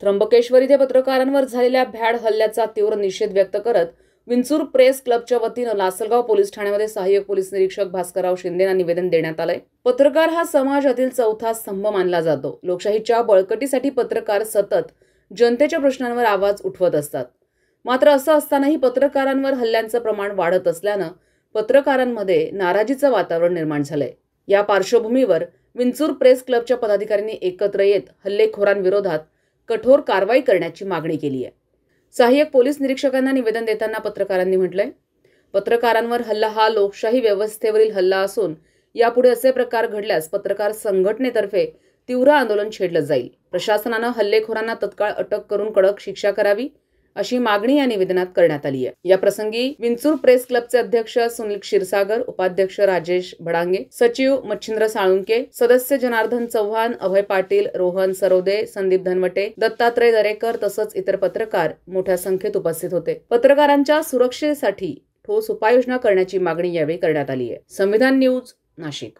त्र्यंबकेश्वर इथे पत्रकारांवर झालेल्या भ्याड हल्ल्याचा तीव्र निषेध व्यक्त करत विंचूर प्रेस क्लबच्या वतीनं लासलगाव पोलीस ठाण्यामध्ये सहाय्यक पोलीस निरीक्षक भास्करराव शिंदेंना निवेदन देण्यात आलंय। पत्रकार हा समाजातील चौथा स्तंभ मानला जातो। लोकशाहीच्या बळकटीसाठी पत्रकार सतत जनतेच्या प्रश्नांवर आवाज उठवत असतात। मात्र असं असतानाही पत्रकारांवर हल्ल्यांचं प्रमाण वाढत असल्यानं पत्रकारांमध्ये नाराजीचं वातावरण निर्माण झालंय। या पार्श्वभूमीवर विंचूर प्रेस क्लबच्या पदाधिकाऱ्यांनी एकत्र येत हल्लेखोरांविरोधात कठोर कारवाई करण्याची मागणी केली आहे। सहाय्यक पोलीस निरीक्षकांना निवेदन देताना पत्रकारांनी म्हटलंय, पत्रकारांवर हल्ला हा लोकशाही व्यवस्थेवरील हल्ला असून यापुढे असे प्रकार घडल्यास पत्रकार संघटनेतर्फे तीव्र आंदोलन छेडलं जाईल। प्रशासनानं हल्लेखोरांना तत्काळ अटक करून कडक शिक्षा करावी अशी मागणी या निवेदनात करण्यात आली आहे। या प्रसंगी विंचूर प्रेस क्लबचे अध्यक्ष सुनील क्षीरसागर, उपाध्यक्ष राजेश भडांगे, सचिव मच्छिंद्र साळुंके, सदस्य जनार्दन चव्हाण, अभय पाटील, रोहन सरोदे, संदीप धनवटे, दत्तात्रय दरेकर तसंच इतर पत्रकार मोठ्या संख्येत उपस्थित होते। पत्रकारांच्या सुरक्षेसाठी ठोस उपाययोजना करण्याची मागणी यावेळी करण्यात आली आहे। संविधान न्यूज, नाशिक।